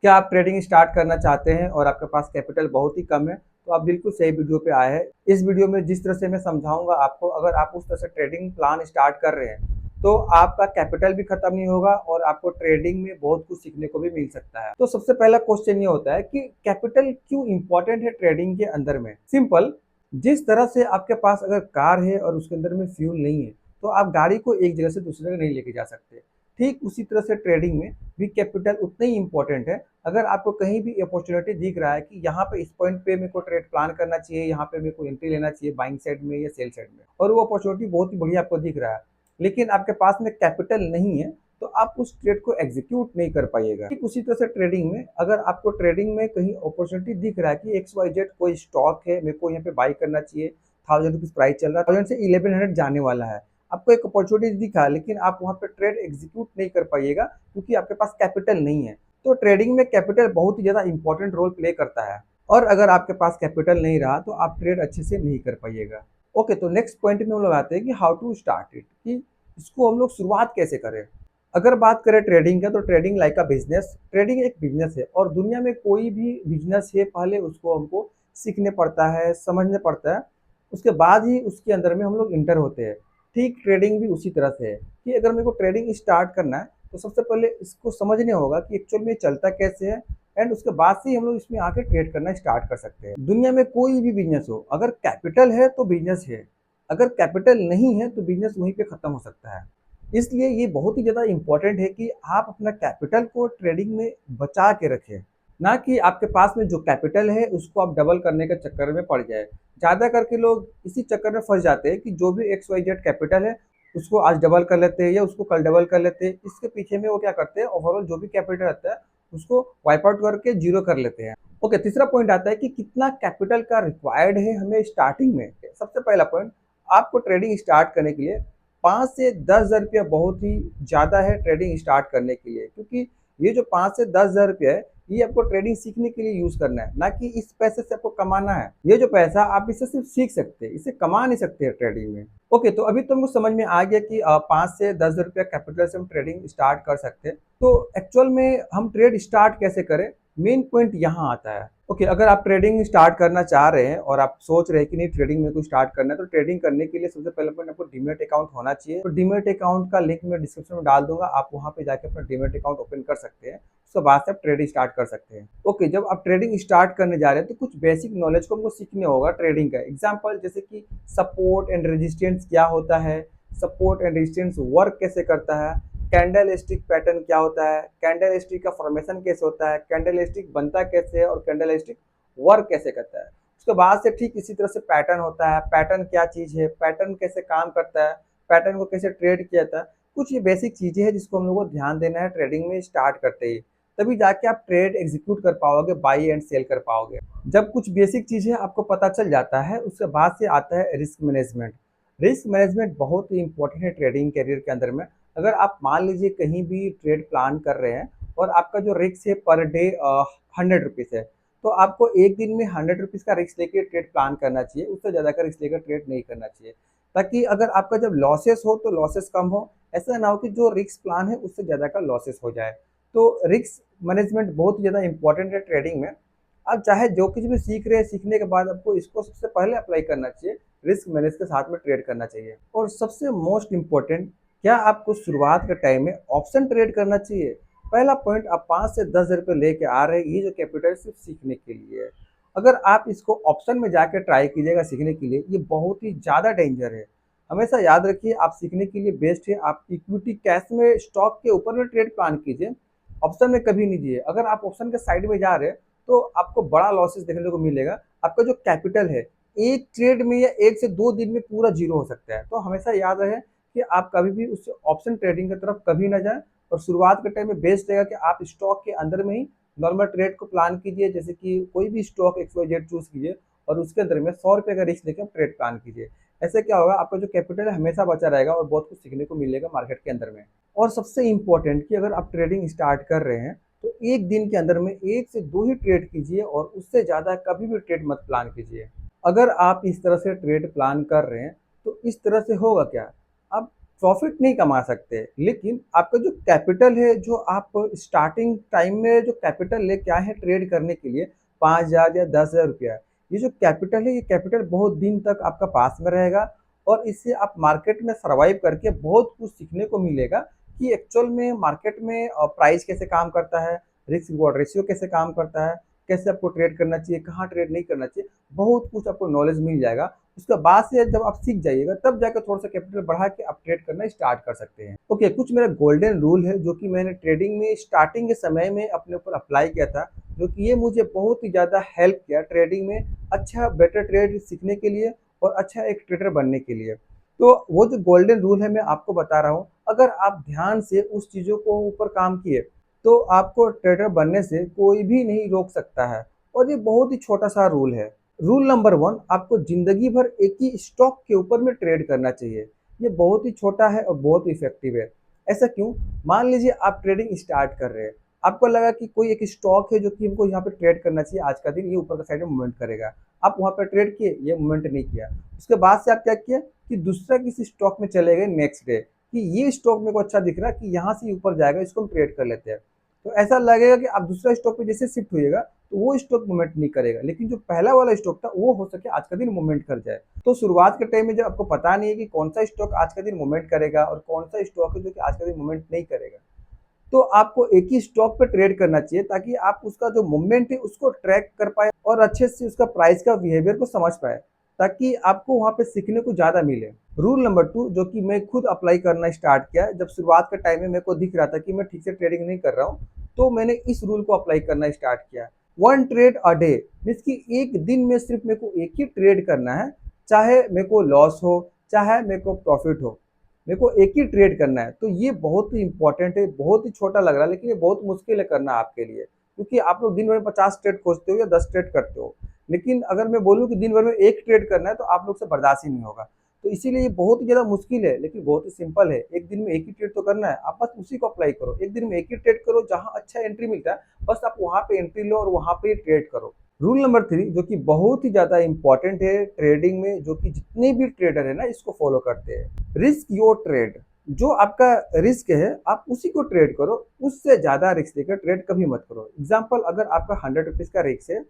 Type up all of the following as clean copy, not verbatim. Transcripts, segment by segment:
क्या आप trading start करना चाहते हैं और आपके पास कैपिटल बहुत ही कम है? तो आप बिल्कुल सही वीडियो पे आए हैं। इस वीडियो में जिस तरह से मैं समझाऊँगा आपको, अगर आप उस तरह से ट्रेडिंग प्लान स्टार्ट कर रहे हैं, तो आपका कैपिटल भी खत्म नहीं होगा और आपको ट्रेडिंग में बहुत कुछ सीखने को भी मिल सकता है। तो सबसे पहला क्वेश्चन ये होता है कि कैपिटल क्यों इंपॉर्टेंट है ट्रेडिंग के अंदर में? सिंपल, जिस तरह से आपके पास अगर कार है और उसके अंदर में फ्यूल नहीं है, तो आप गाड़ी को एक जगह से दूसरी जगह नहीं लेके जा सकते। ठीक उसी तरह से ट्रेडिंग में भी कैपिटल उतना ही इम्पोर्टेंट है। अगर आपको कहीं भी अपॉर्चुनिटी दिख रहा है कि यहाँ पे इस पॉइंट पे मेरे को ट्रेड प्लान करना चाहिए, यहाँ पे मेरे को एंट्री लेना चाहिए बाइंग साइड में या सेल साइड में, और वो अपॉर्चुनिटी बहुत ही बढ़िया आपको दिख रहा है, लेकिन आपके पास में कैपिटल नहीं है, तो आप उस ट्रेड को एग्जीक्यूट नहीं कर पाइएगा। ठीक उसी तरह से ट्रेडिंग में, अगर आपको ट्रेडिंग में कहीं अपॉर्चुनिटी दिख रहा है कि XYZ कोई स्टॉक है, मेरे को यहाँ पे बाई करना चाहिए, 1000 रुपीज प्राइस चल रहा है, 1000 से 1100 जाने वाला है, आपको एक अपॉर्चुनिटी दिखा, लेकिन आप वहाँ पे ट्रेड एग्जीक्यूट नहीं कर पाइएगा क्योंकि आपके पास कैपिटल नहीं है। तो ट्रेडिंग में कैपिटल बहुत ही ज़्यादा इंपॉर्टेंट रोल प्ले करता है, और अगर आपके पास कैपिटल नहीं रहा तो आप ट्रेड अच्छे से नहीं कर पाइएगा। ओके, तो नेक्स्ट पॉइंट में हम लोग आते हैं कि हाउ टू स्टार्ट इट, कि इसको हम लोग शुरुआत कैसे करें। अगर बात करें ट्रेडिंग का, तो trading like a business, trading एक बिजनेस है, और दुनिया में कोई भी बिजनेस है पहले उसको हमको सीखने पड़ता है, समझने पड़ता है, उसके बाद ही उसके अंदर में हम लोग इंटर होते हैं। ठीक ट्रेडिंग भी उसी तरह से है कि अगर मेरे को ट्रेडिंग स्टार्ट करना है, तो सबसे पहले इसको समझने होगा कि एक्चुअल में चलता कैसे है, एंड उसके बाद से ही हम लोग इसमें आके ट्रेड करना स्टार्ट कर सकते हैं। दुनिया में कोई भी बिजनेस हो, अगर कैपिटल है तो बिजनेस है, अगर कैपिटल नहीं है तो बिजनेस वहीं पे खत्म हो सकता है। इसलिए ये बहुत ही ज़्यादा इंपॉर्टेंट है कि आप अपना कैपिटल को ट्रेडिंग में बचा के रखें, ना कि आपके पास में जो कैपिटल है उसको आप डबल करने के चक्कर में पड़ जाए। ज़्यादा करके लोग इसी चक्कर में फंस जाते हैं कि जो भी XYZ कैपिटल है उसको आज डबल कर लेते हैं या उसको कल डबल कर लेते हैं। इसके पीछे में वो क्या करते हैं, ओवरऑल जो भी कैपिटल रहता है उसको वाइप आउट करके जीरो कर लेते हैं। ओके, तीसरा पॉइंट आता है कि कितना कैपिटल का रिक्वायर्ड है हमें स्टार्टिंग में। सबसे पहला पॉइंट, आपको ट्रेडिंग स्टार्ट करने के लिए 5 से 10 हज़ार रुपया बहुत ही ज़्यादा है ट्रेडिंग स्टार्ट करने के लिए, क्योंकि ये जो 5 से 10 हज़ार रुपया है, ये आपको ट्रेडिंग सीखने के लिए यूज करना है, ना कि इस पैसे से आपको कमाना है। ये जो पैसा आप इससे सिर्फ सीख सकते हैं, इसे कमा नहीं सकते हैं ट्रेडिंग में। ओके, तो अभी तुमको समझ में आ गया कि 5 से 10 हज़ार रुपया कैपिटल से हम ट्रेडिंग स्टार्ट कर सकते हैं। तो एक्चुअल में हम ट्रेड स्टार्ट कैसे करें, मेन पॉइंट यहाँ आता है। ओके, अगर आप ट्रेडिंग स्टार्ट करना चाह रहे हैं और आप सोच रहे हैं कि नहीं ट्रेडिंग में कुछ स्टार्ट करना है, तो ट्रेडिंग करने के लिए सबसे पहले पॉइंट आपको डीमैट अकाउंट होना चाहिए। तो डीमैट अकाउंट का लिंक मैं डिस्क्रिप्शन में डाल दूंगा, आप वहां पे जाके अपना डीमैट अकाउंट ओपन कर सकते हैं, उसके बाद से आप ट्रेडिंग स्टार्ट कर सकते हैं। ओके, जब आप ट्रेडिंग स्टार्ट करने जा रहे हैं तो कुछ बेसिक नॉलेज को हमको सीखने होगा ट्रेडिंग का। एग्जाम्पल जैसे कि सपोर्ट एंड रेजिस्टेंस क्या होता है, सपोर्ट एंड रेजिस्टेंस वर्क कैसे करता है, कैंडल स्टिक पैटर्न क्या होता है, कैंडल स्टिक का फॉर्मेशन कैसे होता है, कैंडल स्टिक बनता कैसे है, और कैंडल स्टिक वर्क कैसे करता है। उसके बाद से ठीक इसी तरह से पैटर्न होता है, पैटर्न क्या चीज़ है, पैटर्न कैसे काम करता है, पैटर्न को कैसे ट्रेड किया जाता है। कुछ ये बेसिक चीज़ें हैं जिसको हम लोग को ध्यान देना है ट्रेडिंग में स्टार्ट करते ही, तभी जाके आप ट्रेड एग्जीक्यूट कर पाओगे, बाई एंड सेल कर पाओगे। जब कुछ बेसिक चीज़ें आपको पता चल जाता है, उसके बाद से आता है रिस्क मैनेजमेंट। रिस्क मैनेजमेंट बहुत ही इंपॉर्टेंट है ट्रेडिंग करियर के अंदर में। अगर आप मान लीजिए कहीं भी ट्रेड प्लान कर रहे हैं और आपका जो रिस्क है पर डे 100 रुपीज़ है, तो आपको एक दिन में 100 रुपीज़ का रिस्क लेके ट्रेड प्लान करना चाहिए, उससे ज़्यादा का रिस्क लेकर ट्रेड नहीं करना चाहिए, ताकि अगर आपका जब लॉसेस हो तो लॉसेस कम हो, ऐसा ना हो कि जो रिस्क प्लान है उससे ज़्यादा का लॉसेस हो जाए। तो रिस्क मैनेजमेंट बहुत ज़्यादा इंपॉर्टेंट है ट्रेडिंग में। आप चाहे जो कुछ भी सीख रहे हैं, सीखने के बाद आपको इसको सबसे पहले अप्लाई करना चाहिए, रिस्क मैनेज के साथ में ट्रेड करना चाहिए। और सबसे मोस्ट इम्पोर्टेंट, क्या आपको शुरुआत के टाइम में ऑप्शन ट्रेड करना चाहिए? पहला पॉइंट, आप 5 से 10 हज़ार रुपये लेके आ रहे हैं, ये जो कैपिटल सिर्फ सीखने के लिए है। अगर आप इसको ऑप्शन में जाकर ट्राई कीजिएगा सीखने के लिए, ये बहुत ही ज़्यादा डेंजर है। हमेशा याद रखिए, आप सीखने के लिए बेस्ट है आप इक्विटी कैश में स्टॉक के ऊपर में ट्रेड प्लान कीजिए, ऑप्शन में कभी नहीं दिए। अगर आप ऑप्शन के साइड में जा रहे हैं तो आपको बड़ा लॉसेस देखने को मिलेगा। आपका जो कैपिटल है एक ट्रेड में या 1 से 2 दिन में पूरा जीरो हो सकता है। तो हमेशा याद रहे कि आप कभी भी उस ऑप्शन ट्रेडिंग की तरफ कभी ना जाएं, और शुरुआत के टाइम में बेस्ट रहेगा कि आप स्टॉक के अंदर में ही नॉर्मल ट्रेड को प्लान कीजिए। जैसे कि कोई भी स्टॉक XYZ चूज कीजिए और उसके अंदर में 100 रुपये का रिस्क लेकर ट्रेड प्लान कीजिए। ऐसे क्या होगा, आपका जो कैपिटल है हमेशा बचा रहेगा और बहुत कुछ सीखने को मिलेगा मार्केट के अंदर में। और सबसे इम्पोर्टेंट कि अगर आप ट्रेडिंग स्टार्ट कर रहे हैं तो एक दिन के अंदर में 1 से 2 ही ट्रेड कीजिए, और उससे ज़्यादा कभी भी ट्रेड मत प्लान कीजिए। अगर आप इस तरह से ट्रेड प्लान कर रहे हैं तो इस तरह से होगा क्या, आप प्रॉफिट नहीं कमा सकते, लेकिन आपका जो कैपिटल है, जो आप स्टार्टिंग टाइम में जो कैपिटल लेके आए हैं ट्रेड करने के लिए 5,000 या 10,000 रुपया, ये जो कैपिटल है, ये कैपिटल बहुत दिन तक आपका पास में रहेगा और इससे आप मार्केट में सर्वाइव करके बहुत कुछ सीखने को मिलेगा कि एक्चुअल में मार्केट में प्राइस कैसे काम करता है, रिस्क रिवॉर्ड रेशियो कैसे काम करता है, कैसे आपको ट्रेड करना चाहिए, कहाँ ट्रेड नहीं करना चाहिए, बहुत कुछ आपको नॉलेज मिल जाएगा। उसके बाद से जब आप सीख जाइएगा तब जाकर थोड़ा-सा कैपिटल बढ़ा के आप ट्रेड करना स्टार्ट कर सकते हैं। ओके, कुछ मेरा गोल्डन रूल है जो कि मैंने ट्रेडिंग में स्टार्टिंग के समय में अपने ऊपर अप्लाई किया था, जो कि ये मुझे बहुत ही ज़्यादा हेल्प किया ट्रेडिंग में अच्छा बेटर ट्रेड सीखने के लिए और अच्छा एक ट्रेडर बनने के लिए। तो वो जो गोल्डन रूल है मैं आपको बता रहा हूँ, अगर आप ध्यान से उस चीज़ों को ऊपर काम किए, तो आपको ट्रेडर बनने से कोई भी नहीं रोक सकता है और ये बहुत ही छोटा-सा रूल है। रूल नंबर 1, आपको ज़िंदगी भर एक ही स्टॉक के ऊपर में ट्रेड करना चाहिए। ये बहुत ही छोटा है और बहुत ही इफ़ेक्टिव है। ऐसा क्यों? मान लीजिए आप ट्रेडिंग स्टार्ट कर रहे हैं। आपको लगा कि कोई एक स्टॉक है जो कि हमको यहाँ पे ट्रेड करना चाहिए आज का दिन, ये ऊपर का साइड में मूवमेंट करेगा। आप वहाँ पे ट्रेड किए, ये मूवमेंट नहीं किया। उसके बाद से आप क्या किए कि दूसरा किसी स्टॉक में चले गए नेक्स्ट डे कि ये स्टॉक मेरे को अच्छा दिख रहा है कि यहाँ से ऊपर जाएगा, इसको हम ट्रेड कर लेते हैं। तो ऐसा लगेगा कि आप दूसरा स्टॉक पे जैसे शिफ्ट होइएगा तो वो स्टॉक मूवमेंट नहीं करेगा, लेकिन जो पहला वाला स्टॉक था वो हो सके आज का दिन मूवमेंट कर जाए। तो शुरुआत के टाइम में जब आपको पता नहीं है कि कौन सा स्टॉक आज का दिन मूवमेंट करेगा और कौन सा स्टॉक है जो कि आज का दिन मूवमेंट नहीं करेगा, तो आपको एक ही स्टॉक पे ट्रेड करना चाहिए ताकि आप उसका जो मूवमेंट है उसको ट्रैक कर पाए और अच्छे से उसका प्राइस का बिहेवियर को समझ पाए, ताकि आपको वहाँ पे सीखने को ज़्यादा मिले। रूल नंबर 2 जो कि मैं खुद अप्लाई करना स्टार्ट किया जब शुरुआत के टाइम में मेरे को दिख रहा था कि मैं ठीक से ट्रेडिंग नहीं कर रहा हूँ, तो मैंने इस रूल को अप्लाई करना स्टार्ट किया। 1 ट्रेड अ डे मीन्स कि एक दिन में सिर्फ मेरे को एक ही ट्रेड करना है, चाहे मेरे को लॉस हो, चाहे मेरे को प्रॉफिट हो। मेरे को एक ही ट्रेड करना है, तो ये बहुत ही इंपॉर्टेंट है। बहुत ही छोटा लग रहा है लेकिन ये बहुत मुश्किल है करना आपके लिए, क्योंकि आप लोग दिन भर में 50 ट्रेड खोजते हो या 10 ट्रेड करते हो, लेकिन अगर मैं बोलूँ कि दिन भर में एक ट्रेड करना है तो आप लोग से बर्दाश्त ही नहीं होगा। तो इसीलिए ये बहुत ही ज़्यादा मुश्किल है लेकिन बहुत ही सिंपल है। एक दिन में एक ही ट्रेड तो करना है, आप बस उसी को अप्लाई करो। एक दिन में एक ही ट्रेड करो, जहाँ अच्छा एंट्री मिलता है बस आप वहाँ पे एंट्री लो और वहाँ पे ही ट्रेड करो। रूल नंबर 3 जो कि बहुत ही ज़्यादा इंपॉर्टेंट है ट्रेडिंग में, जो कि जितने भी ट्रेडर है ना इसको फॉलो करते हैं। Risk your trade. जो आपका रिस्क है आप उसी को ट्रेड करो, उससे ज़्यादा रिस्क लेकर ट्रेड कभी मत करो। एग्जाम्पल, अगर आपका 100 रुपीज़ का रिस्क है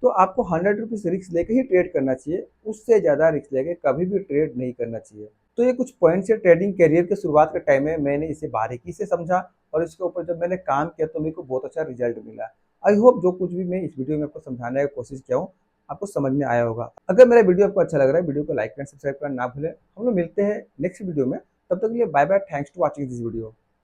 तो आपको 100 रुपीज़ रिस्क लेके ही ट्रेड करना चाहिए, उससे ज़्यादा रिस्क लेके कभी भी ट्रेड नहीं करना चाहिए। तो ये कुछ पॉइंट्स है ट्रेडिंग करियर के शुरुआत के टाइम में मैंने इसे बारीकी से समझा और इसके ऊपर जब मैंने काम किया तो मेरे को बहुत अच्छा रिजल्ट मिला। आई होप जो कुछ भी मैं इस वीडियो में आपको समझाने की कोशिश किया हूँ आपको समझ में आया होगा। अगर मेरा वीडियो आपको अच्छा लग रहा है, वीडियो को लाइक एंड सब्सक्राइब करना ना भूलें। हम लोग मिलते हैं नेक्स्ट वीडियो में, तब तक के लिए bye bye, thanks to watching this video.